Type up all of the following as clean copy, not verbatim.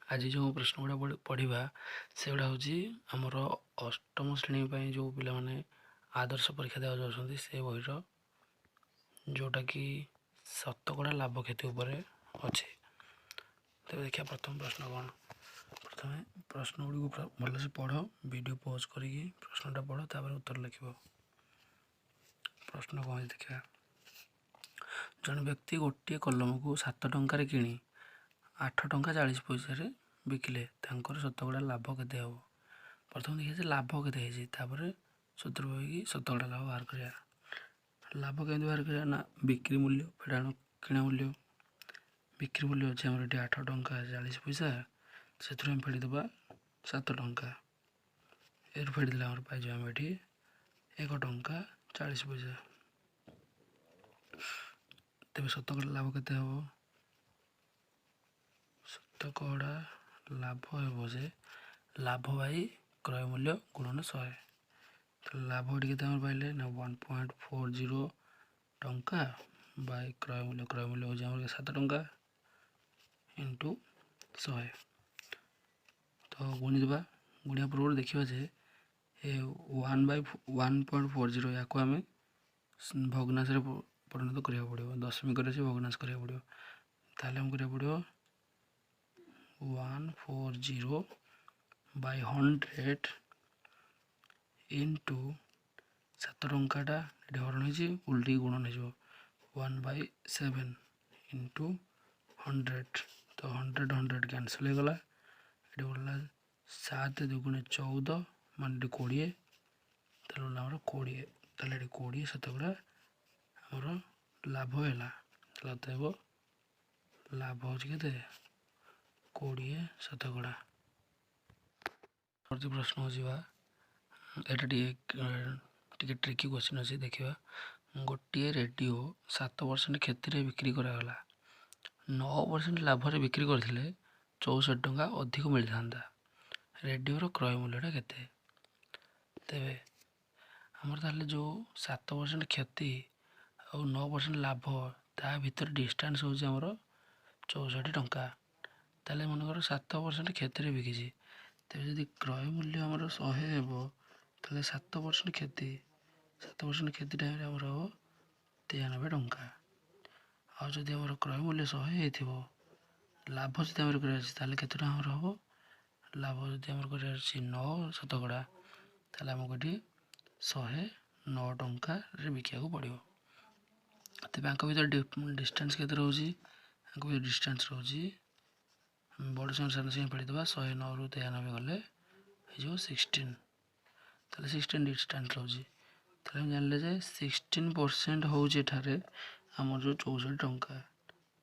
आज जो प्रश्न गुड़ा पढ़ा सेगुड़ा हूँ आमर अष्टम श्रेणी पर जो पाने आदर्श परीक्षा देवा जाऊँच से बहीर जोटा कि शतकड़ा लाभ क्षति उपर अच्छे। तेज देखिए प्रथम प्रश्न कौन। प्रथम प्रश्न गुड़ी भलसे पढ़, वीडियो पॉज करी प्रश्नटा पढ़, तापर उत्तर लिख। प्रश्न कौन देखा। जन व्यक्ति गोटे कलम को 7 टंकार किणी 8 टंका 40 पैसा बिकिले तांकर शतकड़ा लाभ केते हम। प्रथम देखिए लाभ केते तापर सूत्र कि शतकड़ा लाभ बाहर करा। लाभ केमती बाहर करा ना बिक्री मूल्य फेडाण किणा मूल्य। बिक्री मूल्य अच्छे आम 8 टंका 40 पैसा से फेड़ीदे 7 टंका ये फेड़देले आम पाई आम ये 1 टंका 40 पैसा। तेज शतकड़ा लाभ केते हम। शतकड़ा लाभ हे जे लाभ बाई क्रय मूल्य गुणन 100। तो लाभ के पाइले ना 1.40 टंका बाई क्रय मूल्य हो 7 टंका इंटू 100। तो गुणीदेवा गुणिया पूर्व देखा जे 1/1.40 या आम भग्नाश परिणत करा पड़ो। दशमिक भग्नाश करा पड़ो। ताले हम करा पड़ो 140 बाई 100 इंटू 7 टंकाटा ये हरण उल्टी गुणन हो 1/7 इंटू 100। तो 100 कैनसल हो गला। ये बोला 7 दुगुणे 14 मान 20 आमर 20 ताले 20 शतकड़ा आमर लाभ है। अतएव लाभ हो 20 शतकड़ा। प्रश्न हो ये ट्रिकी क्वेश्चन अच्छे देखा। गोटे रेडियो 7% क्षति बिक्री करागला 9% लाभ बिक्री करथिले 64 टंका अधिक मिलता। रेडियोर क्रय मूल्यटा केते। तेबे आमर ताले जो 7% क्षति और 9% लाभ ता भीतर डिस्टेंस होउछि आमर 64 टंका। ताले मनकर 7% क्षति बिकी। तेज जदि क्रय मूल्य आमर 100 हेबो ताले 7% क्षति 7% क्षति टाइम आमर हम 93 टंका। और जदि आमर क्रय मूल्य 100 हो लाभ जदि आमर कराइए केते आमर हम। लाभ जदि आमर कराइए 9 शतकड़ा ताले आमको ये 109 टंका बिका पड़ो। तेज भर डिस्टेंस के रोचे डिस्टेंस रोचे बड़ संख्या सारे फेड़ीदे 109 रु 93 गले हो 16। ताले 16 डिस्टेंस रोचे ताले जानले जे 16% होचे एठारे आमर जो 64 टंका।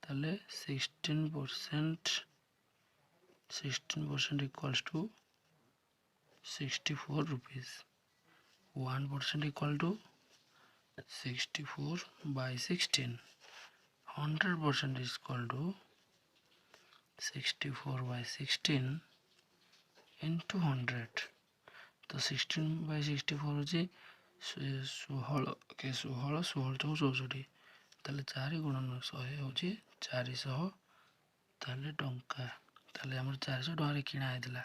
ताले 16% equals to 64 rupees. 1% equal to 64 by 16। 100% is equal to 64 by 16 into 100। तो 16 बाई 64 होची 16 के 16 16 64 ताले 4 गुणन 100 होची 400 ताले टंका। ताले हमर 400 टंका किणा हेतिला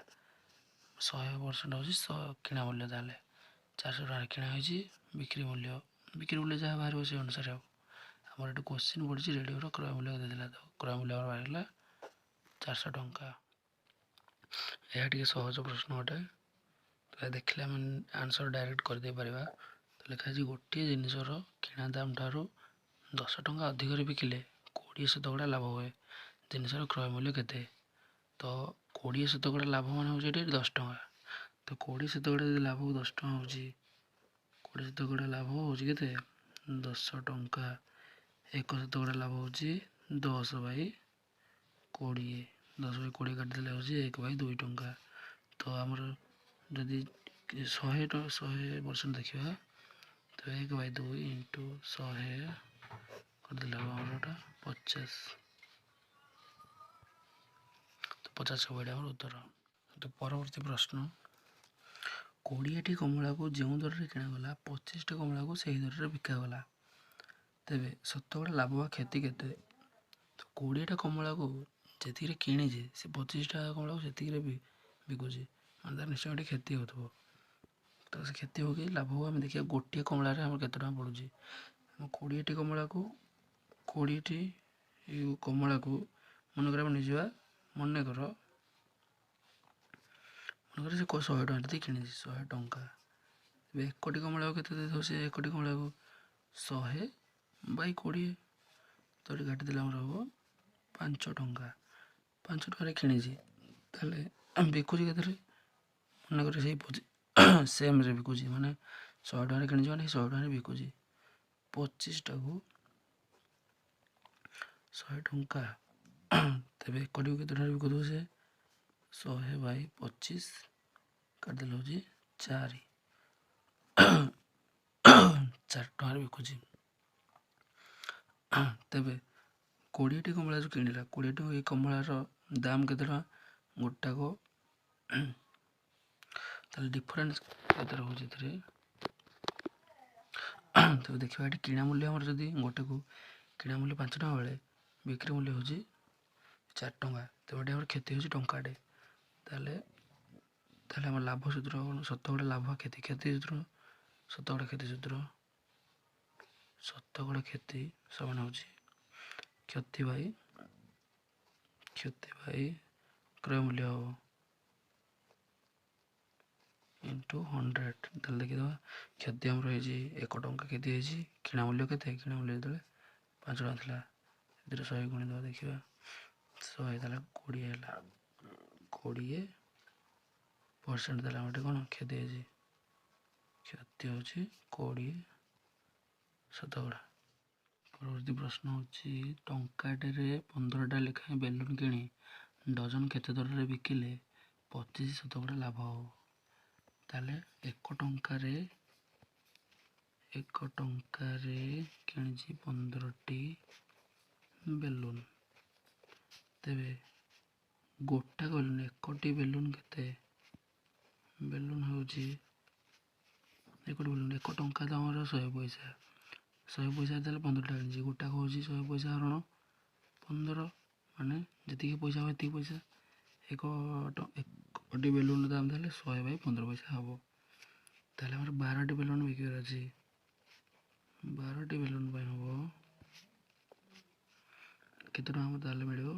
100% होची 100 किणा मूल्य ताले 400 टंका किणा होची बिक्री मूल्य जहाँ बाहर से अनुसार आमर ये क्वेश्चन पड़ी रेडियो क्रय मूल्य देला। तो क्रय मूल्य बाहर 400 टंका। यह टे सहज प्रश्न अटे। तो देखिले आम आंसर डायरेक्ट करदे पारिबा। तो लिखा गोटे जिनसर किणा दाम ठारू 10 टंका अधिक बिकिले 20 शतकड़ा लाभ हुए जिनसर क्रय मूल्य केते। तो 20 शतकड़ा लाभ मान हो 10 टंका। तो 20 शतकड़ा यदि लाभ 10 टंका हो 20 शतकड़ा लाभ हो 10 टंका 1 शतकड़ा लाभ हो 10 बाई 20 10 बाई 20 काटिदेले हो 1 बाई 2 टंका। तो आमर जदि 100% देखा तो 1 बाई 2 इंटू 100 करदेले आमर 50। तो 50 बड़ा आमर उत्तर। तो परवर्ती प्रश्न 20टी कमला को जो दर में किणागला 25टी कमला को सही दर में बिकागला तेरे शतकड़ा लाभ व क्षति केते। तो 20टा कमला को ଯେତିକିରେ କିଣିଛି ସେ 25 ଟଙ୍କା କମଳାକୁ ସେତିକିରେ ବି ବିକୁଛି, ମାନେ ତାର ନିଶ୍ଚୟ ଟିକେ କ୍ଷତି ହେଉଥିବ। ତ ସେ କ୍ଷତି ହେଉ କି ଲାଭ ହେଉ, ଆମେ ଦେଖିବା ଗୋଟିଏ କମଳାରେ ଆମର କେତେ ଟଙ୍କା ପଡ଼ୁଛି। ଆମ 20ଟି କମଳାକୁ 20ଟି କମଳାକୁ ମନେକର ଆମେ ନେଇଯିବା, ମନେକର ସେ 100 ଟଙ୍କା ଦେଇ କିଣିଛି, 100 ଟଙ୍କା। ଏବେ 1ଟି କମଳାକୁ କେତେ ଦେଇଥିବ ସେ 1ଟି କମଳାକୁ 100/20, ତ ଏଠି କାଟିଦେଲେ ଆମର ହେବ 5 ଟଙ୍କା। 5 ଟଙ୍କାରେ କିଣିଛି, ତାହେଲେ ଆମେ ବିକୁଛି କେତେରେ, ମନେକର ସେଇ ସେମ୍ରେ ବିକୁଛି, ମାନେ 100 ଟଙ୍କାରେ କିଣିଛି ମାନେ 100 ଟଙ୍କାରେ ବିକୁଛି। 25ଟାକୁ 100 ଟଙ୍କା, ତେବେ 1ଟିକୁ କେତେ ଟଙ୍କାରେ ବିକୁଥିବ ସେ 100/25, କାଟିଦେଲେ ହେଉଛି 4 ଟଙ୍କାରେ ବିକୁଛି। ତେବେ 20ଟି କମଳା ଯେଉଁ କିଣିଲା, 20ଟି ଏଇ କମଳାର ଦାମ କେତେ ଟଙ୍କା ଗୋଟାକ, ତାହେଲେ ଡିଫରେନ୍ସ କେତେ ରହୁଛି ଏଥିରେ। ତେବେ ଦେଖିବା ଏଠି କିଣା ମୂଲ୍ୟ ଆମର ଯଦି ଗୋଟେକୁ କିଣା ମୂଲ୍ୟ 5 ଟଙ୍କା ବେଳେ ବିକ୍ରି ମୂଲ୍ୟ ହେଉଛି 4 ଟଙ୍କା, ତେବେ ଏଠି ଆମର କ୍ଷତି ହେଉଛି ଟଙ୍କାଟେ। ତାହେଲେ ଆମର ଲାଭ ସୂତ୍ର କ'ଣ, ଶତକଡ଼ା ଲାଭ କ୍ଷତି ସୂତ୍ର, ଶତକଡ଼ା କ୍ଷତି ସମାନ ହେଉଛି କ୍ଷତି ବାଇ କ୍ରୟ ମୂଲ୍ୟ ହେବ ଇଣ୍ଟୁ 100। ତାହେଲେ ଦେଖିଦେବା କ୍ଷତି ଆମର ହେଇଛି 1 ଟଙ୍କା କ୍ଷତି ହେଇଛି, କିଣା ମୂଲ୍ୟ କେତେ, କିଣା ମୂଲ୍ୟ ଯେତେବେଳେ 5 ଟଙ୍କା ଥିଲା, ସେଥିରେ 100 ଗୁଣିଦେବା, ଦେଖିବା 100 ତାହେଲେ 20 ହେଲା, 20%, ତାହେଲେ ଆମର ଏଠି କ'ଣ କ୍ଷତି ହେଇଛି, କ୍ଷତି ହେଉଛି 20%। ପରବର୍ତ୍ତୀ ପ୍ରଶ୍ନ ହେଉଛି ଟଙ୍କାଟେରେ 15ଟା ଲେଖାଏଁ ବେଲୁନ୍ କିଣି ଡଜନ କେତେ ଦରରେ ବିକିଲେ 25% ଲାଭ ହେବ। ତାହେଲେ 1 ଟଙ୍କାରେ କିଣିଛି 15ଟି ବେଲୁନ୍, ତେବେ ଗୋଟାକ ବେଲୁନ୍, 1ଟି ବେଲୁନ୍ କେତେ, ବେଲୁନ୍ ହେଉଛି 1ଟି ବେଲୁନ୍ 1 ଟଙ୍କା ତ ଆମର 100 ପଇସା, 100 ପଇସା ତାହେଲେ 15ଟା କିଣିଛି, ଗୋଟାକ ହେଉଛି 100 ପଇସା ହରଣ 15, ମାନେ ଯେତିକି ପଇସା ହେବ ଏତିକି ପଇସା। 1ଟି ବେଲୁନ୍ର ଦାମ ତାହେଲେ 100/15 ପଇସା ହେବ। ତାହେଲେ ଆମର 12ଟି ବେଲୁନ୍ ବିକିବାର ଅଛି, 12ଟି ବେଲୁନ୍ ପାଇଁ ହେବ କେତେ ଟଙ୍କା ଆମର ତାହେଲେ ମିଳିବ,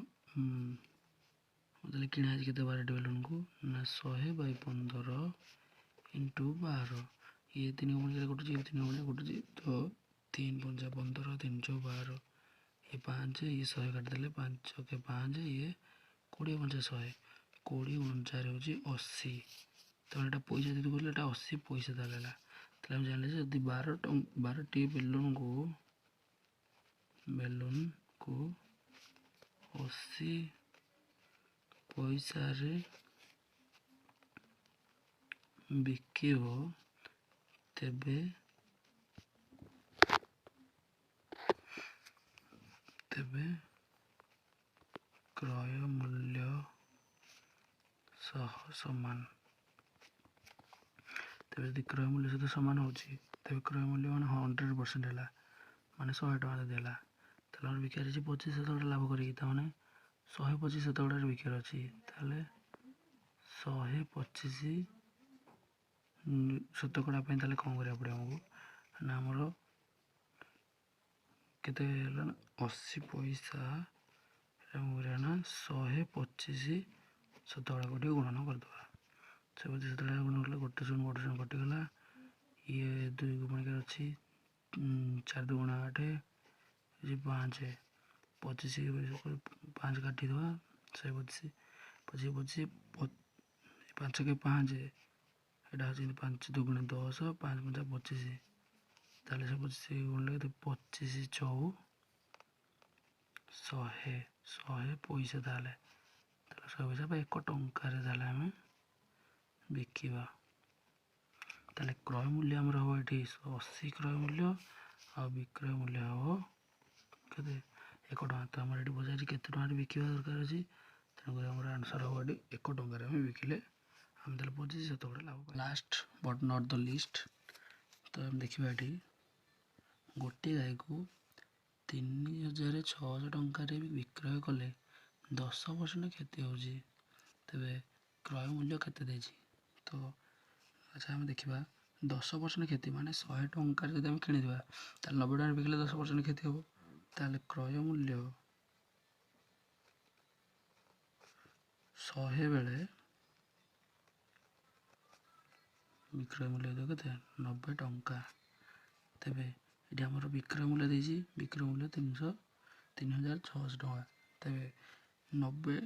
ତାହେଲେ କିଣା ହେଇଛି କେତେ 12ଟି ବେଲୁନ୍କୁ ନା 100/15 ଇଣ୍ଟୁ 12, ଇଏ 3 ଗୁଣିଲେ କଟୁଛି, ଇଏ 3 ଗୁଣିଲେ କଟୁଛି, ତ 3 ପଞ୍ଚା 15, 3 ଚଉ 12, ଇଏ 5, ଇଏ 100 କାଟିଦେଲେ 5 କେ 5, ଇଏ 20 ପଞ୍ଚା 100, 20 × 4 ହେଉଛି 80। ତେଣୁ ଏଇଟା ପଇସା ଯଦି କହିଲେ ଏଇଟା 80 ପଇସା ତାହେଲେ ହେଲା। ତାହେଲେ ଆମେ ଜାଣିଲେ ଯେ ଯଦି 12ଟି ବେଲୁନ୍କୁ 80 ପଇସାରେ ବିକିବ, ତେବେ କ୍ରୟ ମୂଲ୍ୟ ସହ ସମାନ। ତେବେ ଯଦି କ୍ରୟ ମୂଲ୍ୟ ସହିତ ସମାନ ହେଉଛି, ତେବେ କ୍ରୟ ମୂଲ୍ୟ ମାନେ 100% ହେଲା, ମାନେ 100 ଟଙ୍କା ଯଦି ହେଲା, ତାହେଲେ ଆମର ବିକିବାର ଅଛି 25% ଲାଭ କରିକି, ତାମାନେ 125% ବିକିବାର ଅଛି। ତାହେଲେ 125% ପାଇଁ ତାହେଲେ କ'ଣ କରିବାକୁ ପଡ଼ିବ ଆମକୁ ନା ଆମର କେତେ ହେଲା ନା 80 ପଇସା କରିବା ନା 125% ଟିକେ ଗୁଣନ କରିଦେବା। 125% ଗୁଣନ କଲେ ଗୋଟେ ଶୂନ କଟିଗଲା, ଇଏ 2 କୁ ପୁଣିକାର ଅଛି 4 2 × 8, 5, 25 5 କାଟିଦେବା, 125 25 5 କେ 5, ଏଇଟା ହେଉଛି 5 2 × 10, 5 5 25, ତାହେଲେ 125 ଗୁଣିଲେ 25 ଚଉ 100 ପଇସା, ତାହେଲେ 100 ପଇସା ବା 1 ଟଙ୍କାରେ ତାହେଲେ ଆମେ ବିକିବା। ତାହେଲେ କ୍ରୟ ମୂଲ୍ୟ ଆମର ହେବ ଏଠି 80 କ୍ରୟ ମୂଲ୍ୟ, ଆଉ ବିକ୍ରୟ ମୂଲ୍ୟ ହେବ କେତେ 1 ଟଙ୍କା। ତ ଆମର ଏଠି ପଚାରିଛି କେତେ ଟଙ୍କାରେ ବିକିବା ଦରକାର ଅଛି, ତେଣୁକରି ଆମର ଆନ୍ସର୍ ହେବ ଏଠି 1 ଟଙ୍କାରେ ଆମେ ବିକିଲେ ଆମେ ତାହେଲେ 25% ଲାଭ ପାଇବା। Last but not the list, ତ ଆମେ ଦେଖିବା ଏଠି ଗୋଟିଏ ଗାଈକୁ 3600 ଟଙ୍କାରେ ବିକ୍ରୟ କଲେ 10% କ୍ଷତି ହେଉଛି, ତେବେ କ୍ରୟ ମୂଲ୍ୟ କେତେ ଦେଇଛି? ତ ଆଚ୍ଛା ଆମେ ଦେଖିବା 10% କ୍ଷତି ମାନେ 100 ଟଙ୍କାରେ ଯଦି ଆମେ କିଣିଥିବା ତାହେଲେ 90 ଟଙ୍କାରେ ବିକିଲେ 10% କ୍ଷତି ହେବ। ତାହେଲେ କ୍ରୟ ମୂଲ୍ୟ 100 ବେଳେ ବିକ୍ରୟ ମୂଲ୍ୟ ଦେବ କେତେ? 90 ଟଙ୍କା। ତେବେ ଏଠି ଆମର ବିକ୍ରୟ ମୂଲ୍ୟ ଦେଇଛି, ବିକ୍ରୟ ମୂଲ୍ୟ 3,600 ଟଙ୍କା। ତେବେ 90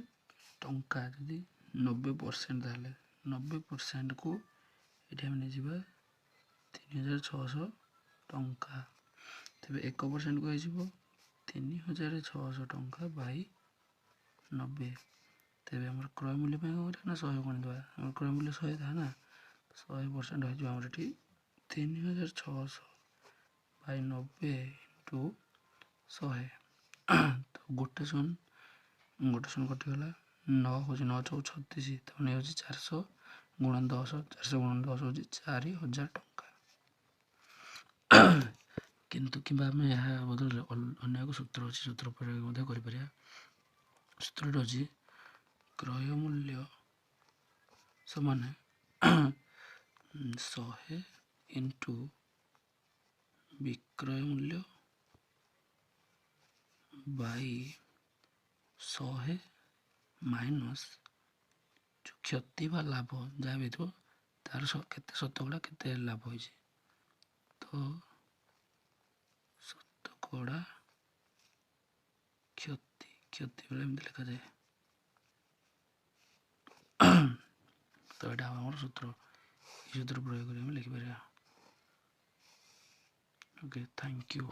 ଟଙ୍କା ଯଦି 90% ତାହେଲେ 90%କୁ ଏଠି ଆମେ ନେଇଯିବା 3,600 ଟଙ୍କା। ତେବେ 1%କୁ ହେଇଯିବ 3,600 ଟଙ୍କା ବାଇ 90। ତେବେ ଆମର କ୍ରୟ ମୂଲ୍ୟ ପାଇଁ କ'ଣ କରିବା ନା 100 ଗଣିଦେବା। ଆମର କ୍ରୟ ମୂଲ୍ୟ 100 ଥାଏ ନା, 100% ହେଇଯିବ ଆମର ଏଠି 3,600 ବାଇ 90 ଇଣ୍ଟୁ 100। ତ ଗୋଟେ ଶୂନ କଟିଗଲା। 9 ହେଉଛି 9 ଚଉ 36, ତାମାନେ ହେଉଛି 400 ଗୁଣନ 10, 400 ଗୁଣନ 10 ହେଉଛି 4,000 ଟଙ୍କା। କିନ୍ତୁ କିମ୍ବା ଆମେ ଏହା ବଦଳରେ ଅନ୍ୟ ଏକ ସୂତ୍ର ଅଛି, ସୂତ୍ର ପ୍ରୟୋଗ ମଧ୍ୟ କରିପାରିବା। ସୂତ୍ରଟି ଅଛି କ୍ରୟ ମୂଲ୍ୟ ସମାନ 100 ଇଣ୍ଟୁ ବିକ୍ରୟ ମୂଲ୍ୟ ବାଇ 100 ମାଇନସ୍ ଯେଉଁ କ୍ଷତି ବା ଲାଭ ଯାହା ବି ଥିବ ତାର କେତେ ଶତକଡ଼ା କେତେ ଲାଭ ହେଇଛି। ତ ଶତକଡ଼ା କ୍ଷତି ବେଳେ ଏମିତି ଲେଖାଯାଏ। ତ ଏଇଟା ଆମର ସୂତ୍ର, এই ସୂତ୍ର ପ୍ରୟୋଗ କରି ଆମେ ଲେଖିପାରିବା। Okay, thank you.